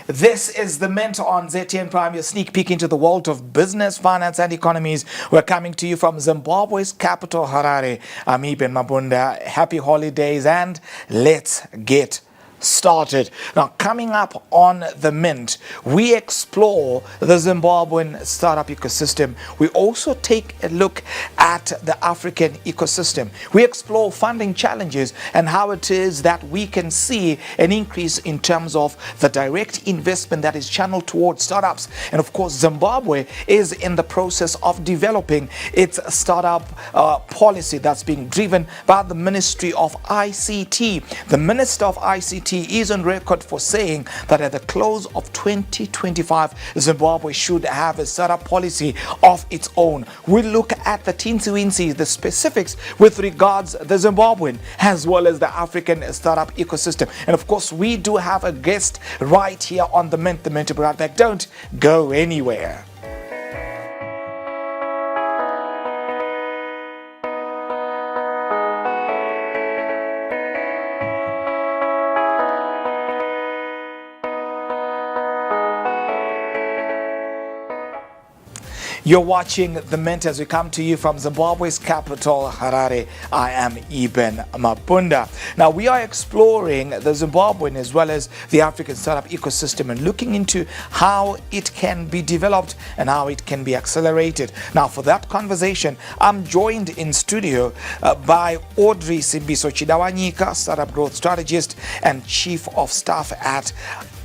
This is the Mint on ZTN Prime, your sneak peek into the world of business, finance, and economies. We're coming to you from Zimbabwe's capital, Harare. I'm Eben Mabunda. Happy holidays, and let's get started. Now, coming up on the Mint, we explore the Zimbabwean startup ecosystem. We also take a look at the African ecosystem. We explore funding challenges and how it is that we can see an increase in terms of the direct investment that is channeled towards startups. And of course, Zimbabwe is in the process of developing its startup policy that's being driven by the Ministry of ICT. The Minister of ICT is on record for saying that at the close of 2025, Zimbabwe should have a startup policy of its own. We look at the teensy-weensy, the specifics with regards the Zimbabwean as well as the African startup ecosystem. And of course, we do have a guest right here on the Mint. The Mint will be right back. Don't go anywhere. You're watching The Mint as we come to you from Zimbabwe's capital, Harare. I am Eben Mabunda. Now, we are exploring the Zimbabwean as well as the African startup ecosystem and looking into how it can be developed and how it can be accelerated. Now, for that conversation, I'm joined in studio by Audrey Simbiso Chidawanyika, startup growth strategist and chief of staff at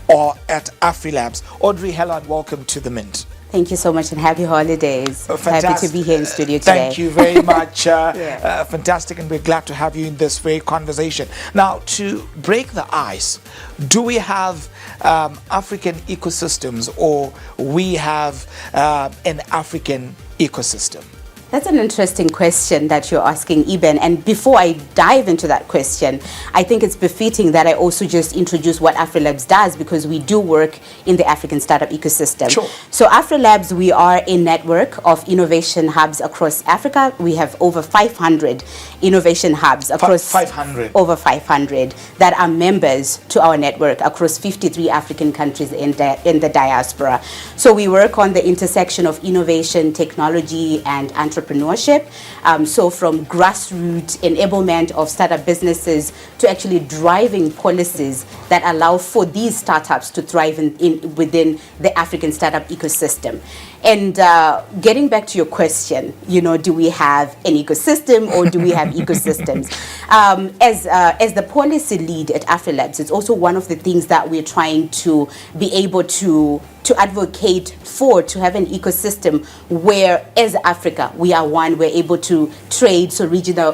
AfriLabs. Audrey, hello and welcome to The Mint. Thank you so much and happy holidays. Happy to be here in studio today. Thank you very much. Fantastic, and we're glad to have you in this very conversation. Now, to break the ice, do we have African ecosystems or we have an African ecosystem? That's an interesting question that you're asking, Eben. And before I dive into that question, I think it's befitting that I also just introduce what AfriLabs does, because we do work in the African startup ecosystem. Sure. So AfriLabs, we are a network of innovation hubs across Africa. We have over 500 innovation hubs across 500. Over 500 that are members to our network across 53 African countries in the diaspora. So we work on the intersection of innovation, technology, and entrepreneurship. So from grassroots enablement of startup businesses to actually driving policies that allow for these startups to thrive within the African startup ecosystem. And getting back to your question, do we have an ecosystem or do we have ecosystems? As the policy lead at AfriLabs, it's also one of the things that we're trying to be able to advocate for, to have an ecosystem where, as Africa, we're able to trade, so regional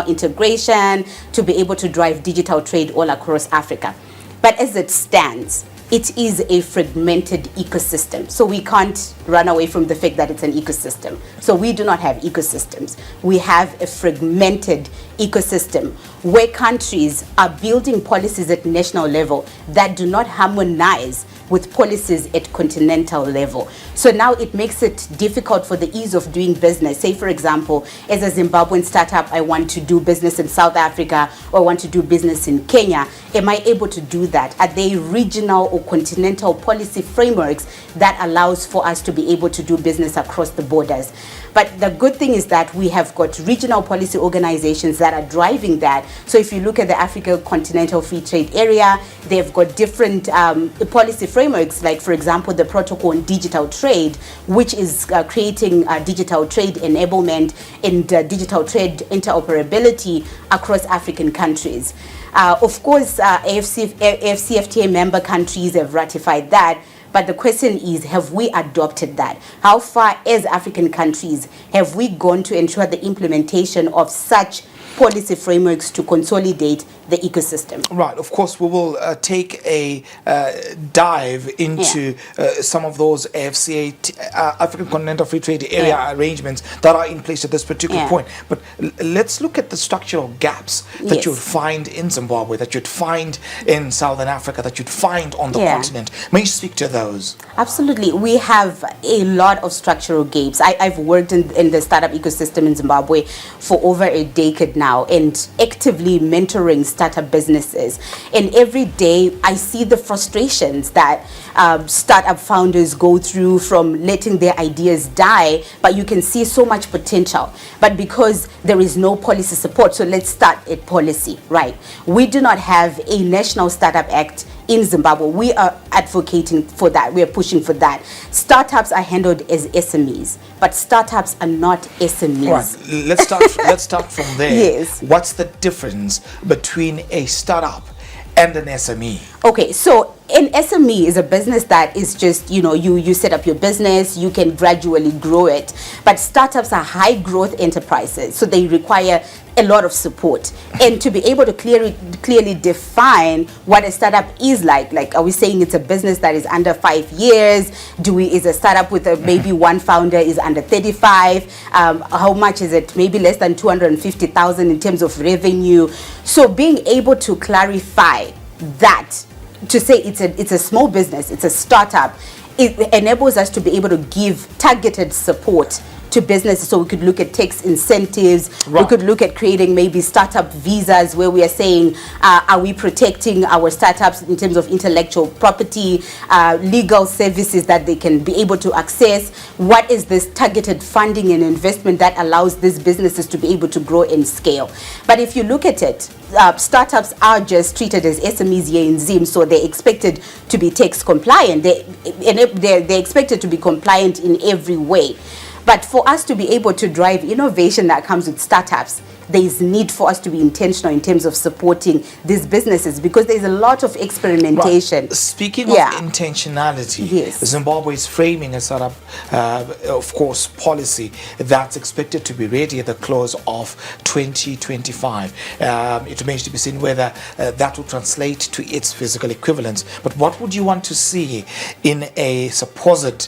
integration, to be able to drive digital trade all across Africa. But as it stands, it is a fragmented ecosystem. So we can't run away from the fact that it's an ecosystem. So we do not have ecosystems. We have a fragmented ecosystem where countries are building policies at national level that do not harmonize with policies at continental level. So now it makes it difficult for the ease of doing business. Say, for example, as a Zimbabwean startup, I want to do business in South Africa or I want to do business in Kenya. Am I able to do that? Are they regional or continental policy frameworks that allows for us to be able to do business across the borders? But the good thing is that we have got regional policy organizations that are driving that. So if you look at the Africa Continental Free Trade Area, they've got different policy frameworks, like, for example, the Protocol on Digital Trade, which is creating digital trade enablement and digital trade interoperability across African countries. Of course, AfCFTA member countries have ratified that. But the question is, have we adopted that? How far, as African countries, have we gone to ensure the implementation of such policy frameworks to consolidate the ecosystem? Right. Of course, we will take a dive into some of those African Continental Free Trade Area arrangements that are in place at this particular point. But let's look at the structural gaps that you'll find in Zimbabwe. Zimbabwe that you'd find in Southern Africa, that you'd find on the Yeah. continent? May you speak to those? Absolutely. We have a lot of structural gaps. I've worked in the startup ecosystem in Zimbabwe for over a decade now and actively mentoring startup businesses. And every day I see the frustrations that startup founders go through from letting their ideas die, but you can see so much potential. But because there is no policy support, so let's start at policy, right? We do not have a National Startup Act in Zimbabwe. We are advocating for that. We are pushing for that. Startups are handled as SMEs, but startups are not SMEs. Right. Let's start from there. Yes. What's the difference between a startup and an SME? Okay, so an SME is a business that is just, you set up your business, you can gradually grow it. But startups are high growth enterprises, so they require a lot of support. And to be able to clearly define what a startup is like are we saying it's a business that is under 5 years? Is a startup with maybe one founder is under 35? How much is it? Maybe less than 250,000 in terms of revenue. So being able to clarify that, to say it's a small business, it's a startup, it enables us to be able to give targeted support to businesses. So we could look at tax incentives, right. We could look at creating maybe startup visas where we are saying, are we protecting our startups in terms of intellectual property, legal services that they can be able to access? What is this targeted funding and investment that allows these businesses to be able to grow and scale? But if you look at it, startups are just treated as SMEs here in Zim, so they're expected to be tax compliant. They're expected to be compliant in every way. But for us to be able to drive innovation that comes with startups, there is need for us to be intentional in terms of supporting these businesses, because there's a lot of experimentation. Right. Speaking of intentionality, Yes. Zimbabwe is framing a sort of course, policy that's expected to be ready at the close of 2025. It remains to be seen whether that will translate to its physical equivalence. But what would you want to see in a supposed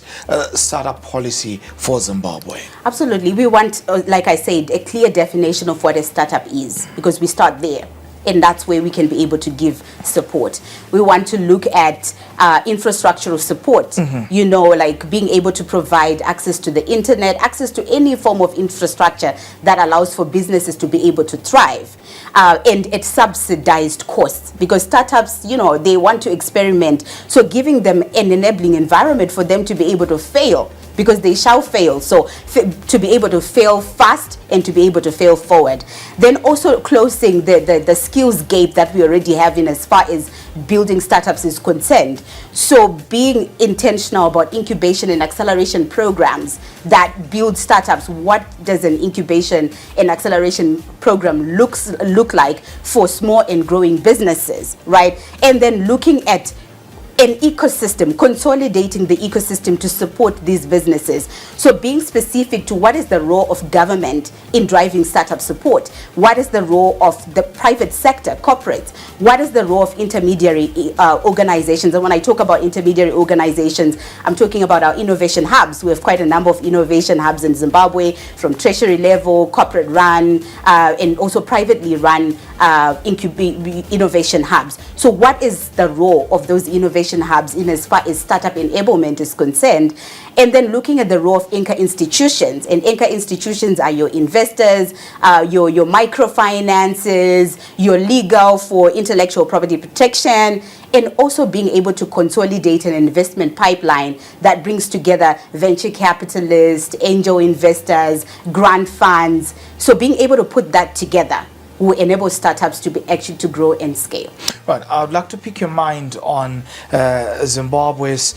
startup policy for Zimbabwe? Absolutely. We want, like I said, a clear definition of what a startup is, because we start there. And that's where we can be able to give support. We want to look at infrastructural support, like being able to provide access to the internet, access to any form of infrastructure that allows for businesses to be able to thrive. And at subsidized costs, because startups, they want to experiment. So giving them an enabling environment for them to be able to fail, because they shall fail. So to be able to fail fast and to be able to fail forward. Then also closing the skills gap that we already have in as far as building startups is concerned. So being intentional about incubation and acceleration programs that build startups. What does an incubation and acceleration program look like for small and growing businesses, right? And then looking at an ecosystem, consolidating the ecosystem to support these businesses. So being specific to what is the role of government in driving startup support, what is the role of the private sector, corporates, what is the role of intermediary organizations. And when I talk about intermediary organizations, I'm talking about our innovation hubs. We have quite a number of innovation hubs in Zimbabwe, from treasury level, corporate run, and also privately run innovation hubs. So what is the role of those innovation hubs in as far as startup enablement is concerned? And then looking at the role of anchor institutions. And anchor institutions are your investors, your microfinances, your legal for intellectual property protection, and also being able to consolidate an investment pipeline that brings together venture capitalists, angel investors, grant funds. So being able to put that together will enable startups to be actually to grow and scale. Right. I would like to pick your mind on Zimbabwe's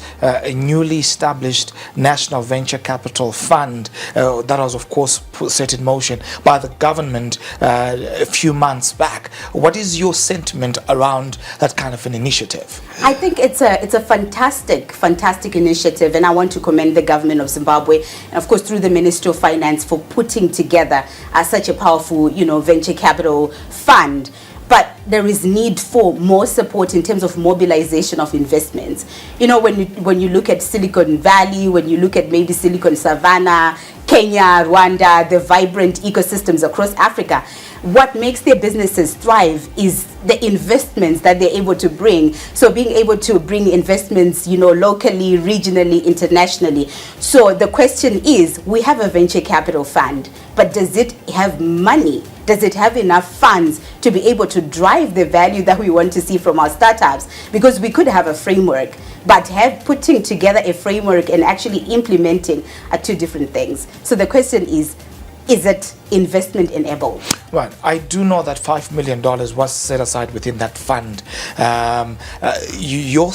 newly established National Venture Capital Fund that was, of course, set in motion by the government a few months back. What is your sentiment around that kind of an initiative? I think it's a fantastic initiative, and I want to commend the government of Zimbabwe, and of course through the Ministry of Finance, for putting together such a powerful, venture capital fund. But there is need for more support in terms of mobilization of investments. When you look at Silicon Valley, when you look at maybe Silicon Savannah, Kenya, Rwanda, the vibrant ecosystems across Africa, what makes their businesses thrive is the investments that they're able to bring. So being able to bring investments, locally, regionally, internationally. So the question is, we have a venture capital fund, but does it have money? Does it have enough funds to be able to drive the value that we want to see from our startups? Because we could have a framework, but putting together a framework and actually implementing are two different things. So the question is it investment enabled? Right. I do know that $5 million was set aside within that fund. Your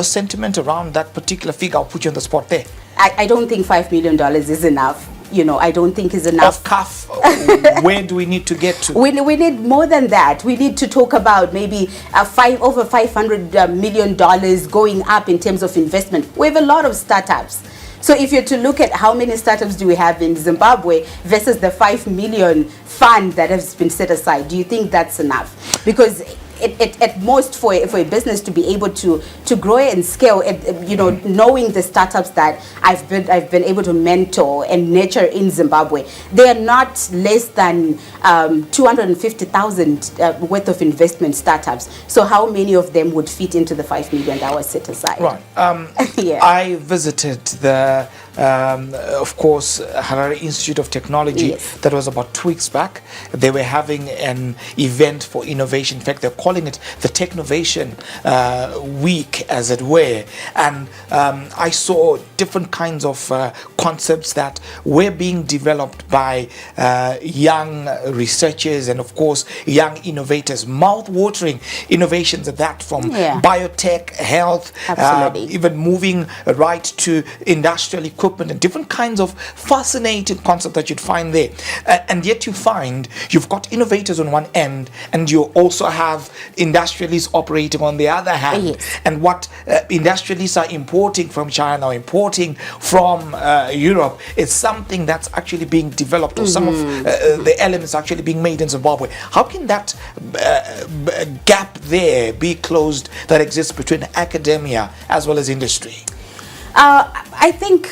sentiment around that particular figure, I'll put you on the spot there. I don't think $5 million is enough. I don't think is enough. Off cuff, where do we need to get to? We need more than that. We need to talk about maybe over $500 million going up in terms of investment. We have a lot of startups. So if you're to look at how many startups do we have in Zimbabwe versus the 5 million fund that has been set aside, do you think that's enough? Because at most for a business to be able to grow and scale, knowing the startups that I've been able to mentor and nurture in Zimbabwe, they are not less than 250,000 worth of investment startups. So how many of them would fit into the 5 million that was set aside? Right. Yeah. I visited the of course, Harare Institute of Technology. Yes. That was about 2 weeks back. They were having an event for innovation. In fact, they're calling it the Technovation Week, as it were. And I saw different kinds of concepts that were being developed by young researchers and, of course, young innovators. Mouth-watering innovations at that, from biotech, health, even moving right to industrial equipment and different kinds of fascinating concepts that you'd find there. And yet you find you've got innovators on one end and you also have industrialists operating on the other hand. Yes. And what industrialists are importing from China or importing from Europe is something that's actually being developed, or some of the elements actually being made in Zimbabwe. How can that gap there be closed that exists between academia as well as industry? I think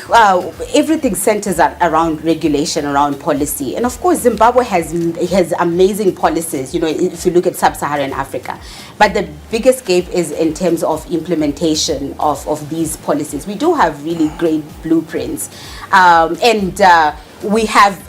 everything centers around regulation, around policy. And of course, Zimbabwe has amazing policies, if you look at sub-Saharan Africa. But the biggest gap is in terms of implementation of these policies. We do have really great blueprints. We have,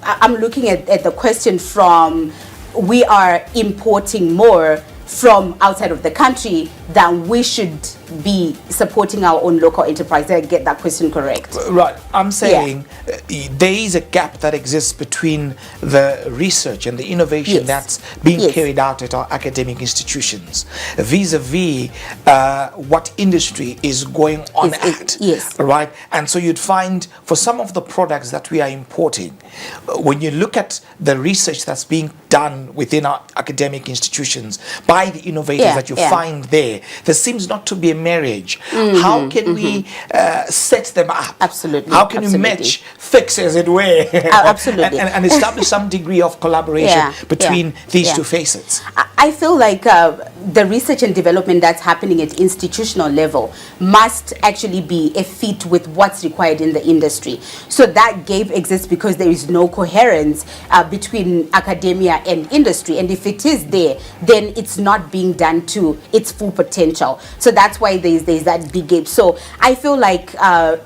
I'm looking at the question from, we are importing more from outside of the country than we should be supporting our own local enterprise. Did I get that question correct? Right. I'm saying there is a gap that exists between the research and the innovation that's being carried out at our academic institutions vis-a-vis what industry is going on at. Yes. Right. And so you'd find for some of the products that we are importing, when you look at the research that's being done within our academic institutions by the innovators that you find there seems not to be a marriage. How can we set them up? Absolutely. How can we match, fix, as it were, absolutely, and establish some degree of collaboration between these two facets? I feel like the research and development that's happening at institutional level must actually be a fit with what's required in the industry. So that gap exists because there is no coherence between academia and industry. And if it is there, then it's not being done to its full potential. So that's why there's that big gap. So I feel like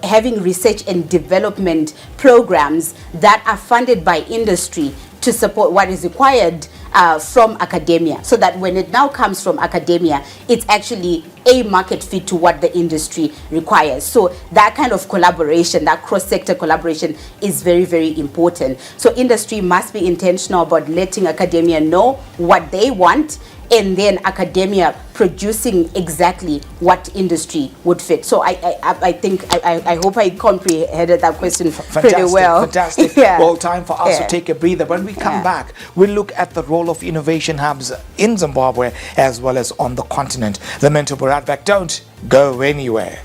having research and development programs that are funded by industry to support what is required from academia, so that when it now comes from academia, it's actually a market fit to what the industry requires. So that kind of collaboration, that cross-sector collaboration, is very, very important. So industry must be intentional about letting academia know what they want, and then academia producing exactly what industry would fit. So I think I hope I comprehended that question pretty well. Fantastic. Well, time for us to take a breather. When we come back, we'll look at the role of innovation hubs in Zimbabwe as well as on the continent. The Mentor Back. Don't go anywhere.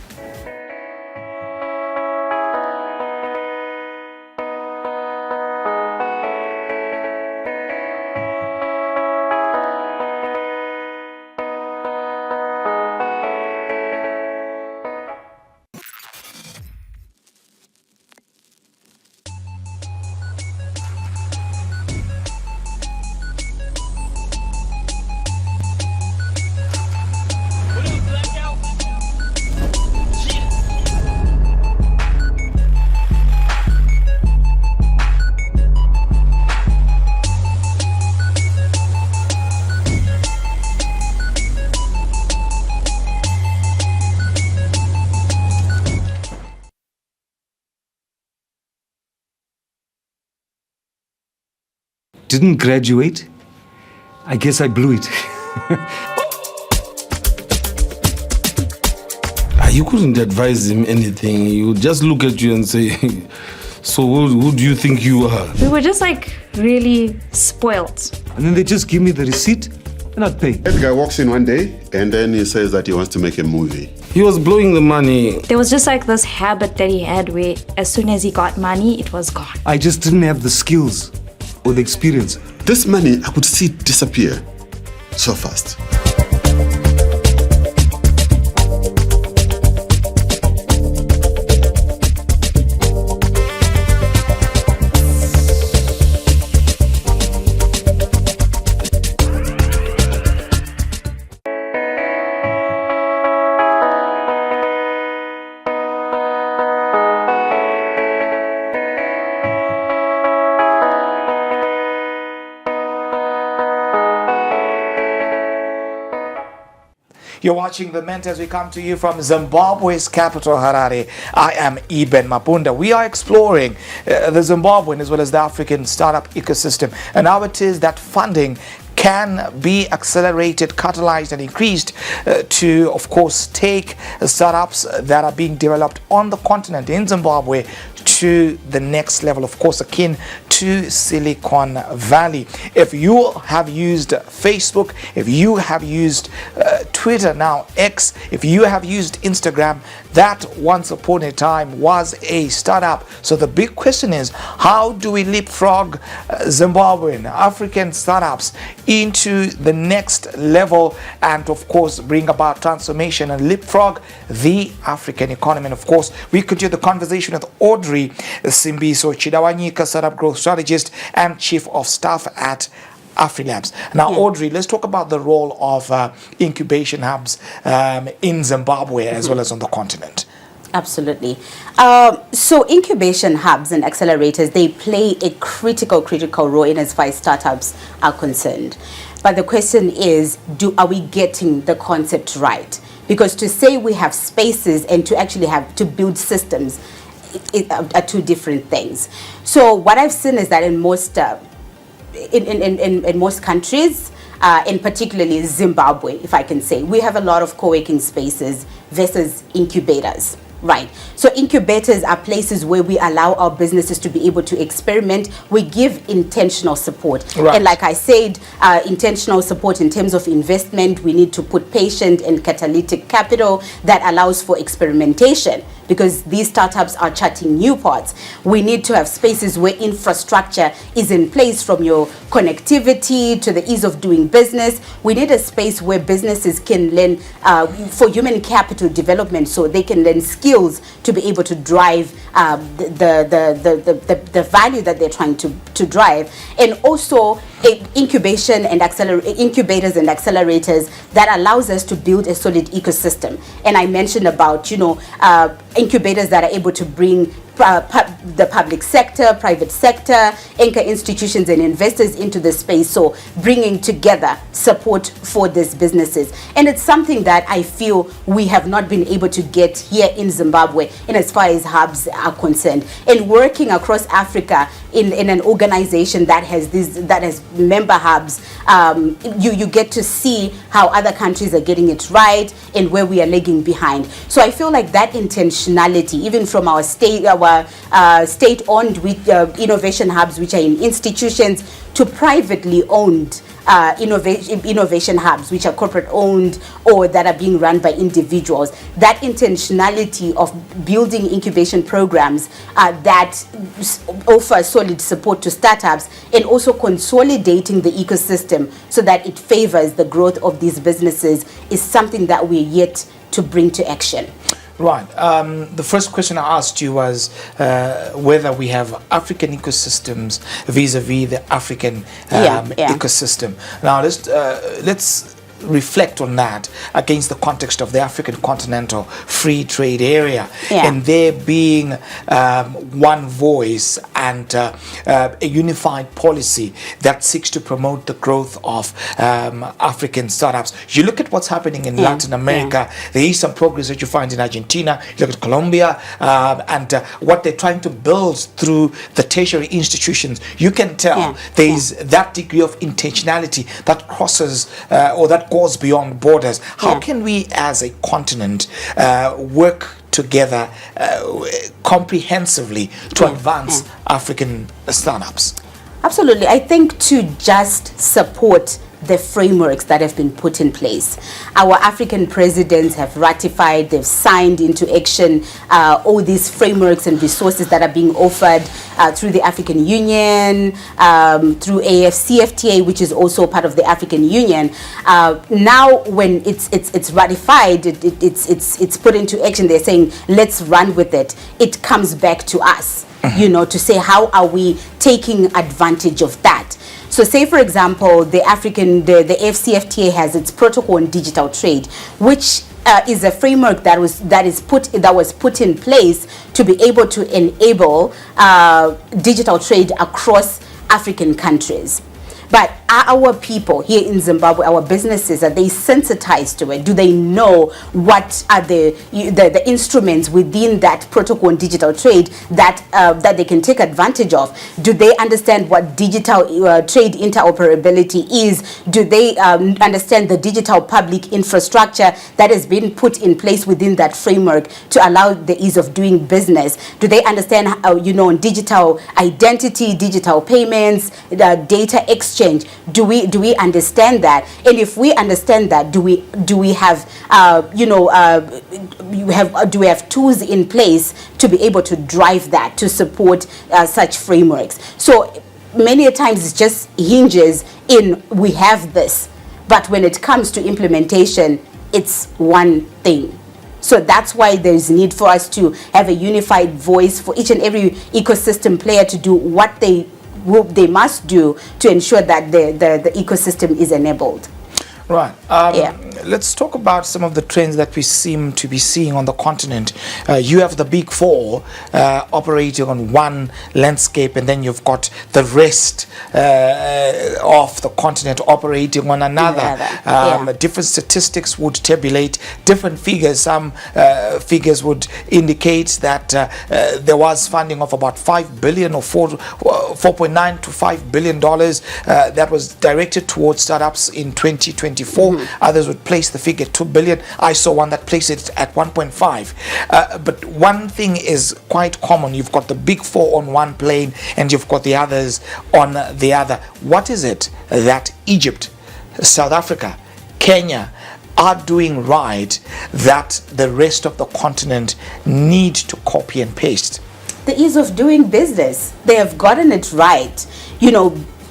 didn't graduate. I guess I blew it. You couldn't advise him anything. He would just look at you and say, so who do you think you are? We were just like really spoilt. And then they just give me the receipt and I'd pay. That guy walks in one day and then he says that he wants to make a movie. He was blowing the money. There was just like this habit that he had where as soon as he got money, it was gone. I just didn't have the skills or the experience. This money, I could see it disappear so fast. You're watching The Mint as we come to you from Zimbabwe's capital, Harare. I am Eben Mapunda. We are exploring the Zimbabwean as well as the African startup ecosystem and how it is that funding can be accelerated, catalyzed and increased to, of course, take startups that are being developed on the continent in Zimbabwe to the next level, of course, akin to Silicon Valley. If you have used Facebook, if you have used Twitter, now X, if you have used Instagram, that once upon a time was a startup. So the big question is, how do we leapfrog Zimbabwean, African startups into the next level and, of course, bring about transformation and leapfrog the African economy? And, of course, we continue the conversation with Audrey Simbiso Chidawanyika, startup growth strategist and chief of staff at AfriLabs. Now, Audrey, let's talk about the role of incubation hubs in Zimbabwe as well as on the continent. Absolutely. So incubation hubs and accelerators, they play a critical role in as far as startups are concerned. But the question is, are we getting the concept right? Because to say we have spaces and to actually have to build systems are two different things. So what I've seen is that in most in most countries, and particularly Zimbabwe, if I can say, we have a lot of co-working spaces versus incubators. Right. So incubators are places where we allow our businesses to be able to experiment. We give intentional support. Right. And like I said, intentional support in terms of investment, we need to put patient and catalytic capital that allows for experimentation, because these startups are charting new paths. We need to have spaces where infrastructure is in place, from your connectivity to the ease of doing business. We need a space where businesses can learn for human capital development, so they can learn skills to be able to drive the value that they're trying to drive. And also incubators and accelerators that allows us to build a solid ecosystem. And I mentioned about, incubators that are able to bring the public sector, private sector, anchor institutions and investors into the space, so bringing together support for these businesses. And it's something that I feel we have not been able to get here in Zimbabwe in as far as hubs are concerned. And working across Africa in an organization that has member hubs, you get to see how other countries are getting it right and where we are lagging behind. So I feel like that intentionality, even from our state-owned innovation hubs, which are in institutions, to privately owned innovation hubs, which are corporate owned or that are being run by individuals. That intentionality of building incubation programs that offer solid support to startups, and also consolidating the ecosystem so that it favors the growth of these businesses, is something that we're yet to bring to action. Right. The first question I asked you was whether we have African ecosystems vis-a-vis the African ecosystem. Now let's reflect on that against the context of the African continental free trade area, and there being one voice and a unified policy that seeks to promote the growth of African startups. You look at what's happening in Latin America, there is some progress that you find in Argentina, you look at Colombia, and what they're trying to build through the tertiary institutions. You can tell there's that degree of intentionality that crosses or that goes beyond borders. How can we as a continent work together comprehensively to advance African startups? Absolutely. I think to just support the frameworks that have been put in place. Our African presidents have ratified, they've signed into action all these frameworks and resources that are being offered through the African Union, through AFCFTA, which is also part of the African Union. Now, when it's ratified, it's put into action, they're saying, let's run with it. It comes back to us, you know, to say, how are we taking advantage of that? So say, for example, the AFCFTA has its protocol on digital trade, which is a framework that was put in place to be able to enable digital trade across African countries. But are our people here in Zimbabwe, our businesses, are they sensitized to it? Do they know what are the instruments within that protocol on digital trade that they can take advantage of? Do they understand what digital trade interoperability is? Do they understand the digital public infrastructure that has been put in place within that framework to allow the ease of doing business? Do they understand digital identity, digital payments, data exchange? Do we understand that? And if we understand that, do we have do we have tools in place to be able to drive that, to support such frameworks? So many a times it just hinges in, we have this, but when it comes to implementation, it's one thing. So that's why there's need for us to have a unified voice for each and every ecosystem player to do what they must do to ensure that the ecosystem is enabled. Right. Let's talk about some of the trends that we seem to be seeing on the continent. You have the big four operating on one landscape, and then you've got the rest of the continent operating on another. Different statistics would tabulate different figures. Some figures would indicate that there was funding of about $5 billion or $4.9 to $5 billion that was directed towards startups in 2024. Others would place the figure $2 billion. I saw one that placed it at 1.5. But one thing is quite common. You've got the big four on one plane and you've got the others on the other. What is it that Egypt, South Africa, Kenya are doing right that the rest of the continent need to copy and paste? The ease of doing business. They have gotten it right.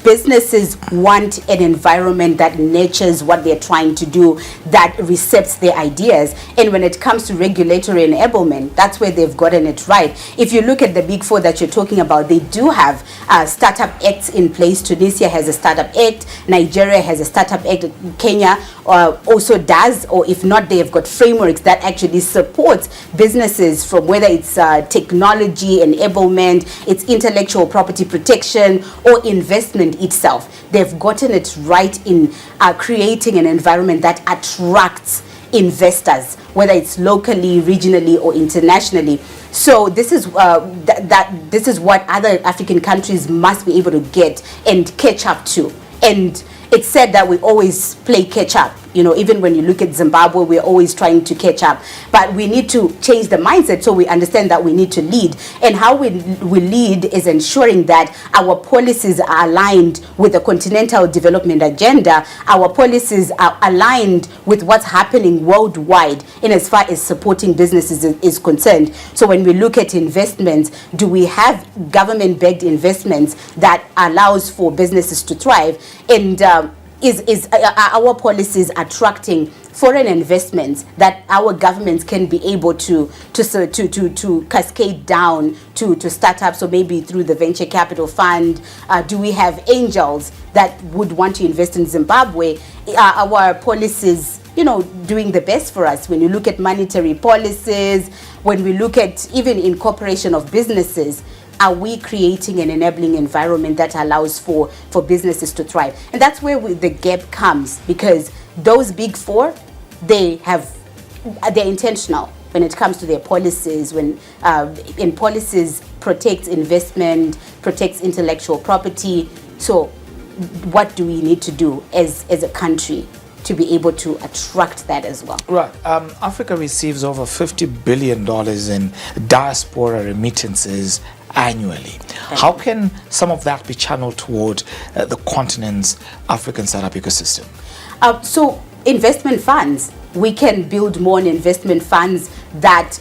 Businesses want an environment that nurtures what they're trying to do, that recepts their ideas. And when it comes to regulatory enablement, that's where they've gotten it right. If you look at the big four that you're talking about, they do have startup acts in place. Tunisia has a startup act. Nigeria has a startup act. Kenya also does, or if not, they've got frameworks that actually support businesses from whether it's technology enablement, it's intellectual property protection, or investment itself. They've gotten it right in creating an environment that attracts investors, whether it's locally, regionally, or internationally. So this is this is what other African countries must be able to get and catch up to. And it's said that we always play catch up. Even when you look at Zimbabwe, we're always trying to catch up. But we need to change the mindset so we understand that we need to lead. And how we lead is ensuring that our policies are aligned with the Continental Development Agenda. Our policies are aligned with what's happening worldwide in as far as supporting businesses is concerned. So when we look at investments, do we have government-backed investments that allows for businesses to thrive? And is our policies attracting foreign investments that our governments can be able to cascade down to startups, or maybe through the venture capital fund? Do we have angels that would want to invest in Zimbabwe? Our policies, doing the best for us? When you look at monetary policies, when we look at even incorporation of businesses, are we creating an enabling environment that allows for businesses to thrive? And that's where the gap comes, because those big four, they're intentional when it comes to their policies, and policies protects investment, protects intellectual property. So what do we need to do as a country to be able to attract that as well? Right. Africa receives over $50 billion in diaspora remittances annually. How can some of that be channeled toward the continent's African startup ecosystem? So investment funds, we can build more investment funds that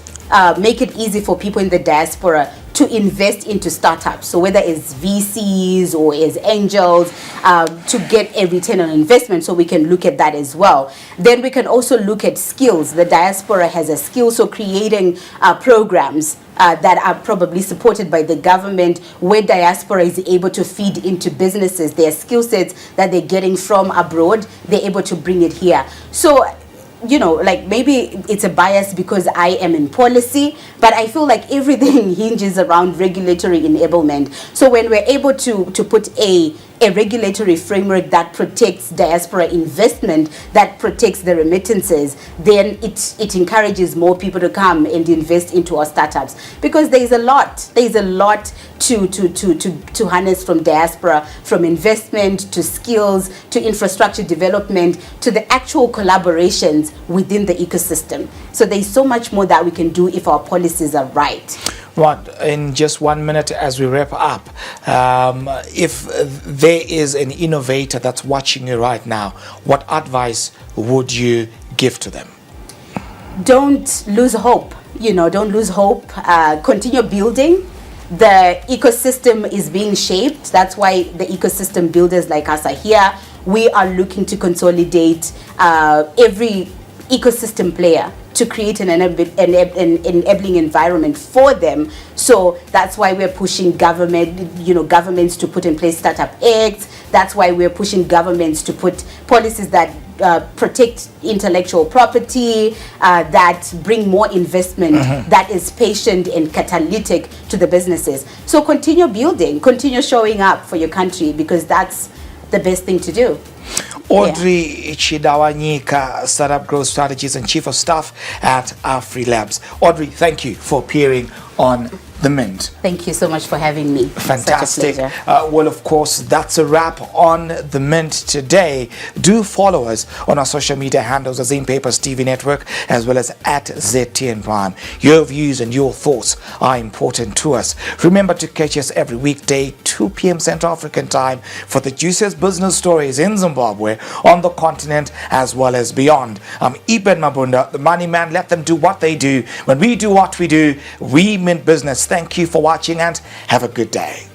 make it easy for people in the diaspora to invest into startups. So whether it's VCs or as angels, to get a return on investment, so we can look at that as well. Then we can also look at skills. The diaspora has a skill, so creating programs that are probably supported by the government, where diaspora is able to feed into businesses their skill sets that they're getting from abroad, they're able to bring it here. So, you know, like maybe it's a bias because I am in policy, but I feel like everything hinges around regulatory enablement. So when we're able to put a regulatory framework that protects diaspora investment, that protects the remittances, then it encourages more people to come and invest into our startups, because there's a lot to harness from diaspora, from investment to skills to infrastructure development to the actual collaborations within the ecosystem. So there's so much more that we can do if our policies are right. Right, in just 1 minute as we wrap up, if there is an innovator that's watching you right now, what advice would you give to them? Don't lose hope. Don't lose hope. Continue building. The ecosystem is being shaped. That's why the ecosystem builders like us are here. We are looking to consolidate every ecosystem player to create an enabling environment for them. So that's why we're pushing governments to put in place startup acts. That's why we're pushing governments to put policies that protect intellectual property, that bring more investment, that is patient and catalytic to the businesses. So continue building, continue showing up for your country, because that's the best thing to do. Audrey Chidawanyika, Startup Growth Strategies and Chief of Staff at AfriLabs. Audrey, thank you for appearing on The Mint. Thank you so much for having me. Fantastic. Such a pleasure. Well, of course, that's a wrap on The Mint today. Do follow us on our social media handles, the Zim Papers TV network, as well as at ZTN Prime. Your views and your thoughts are important to us. Remember to catch us every weekday, 2 p.m. Central African time, for the juiciest business stories in Zimbabwe, on the continent, as well as beyond. I'm Eben Mabunda, the money man. Let them do what they do. When we do what we do, we mint business. Thank you for watching and have a good day.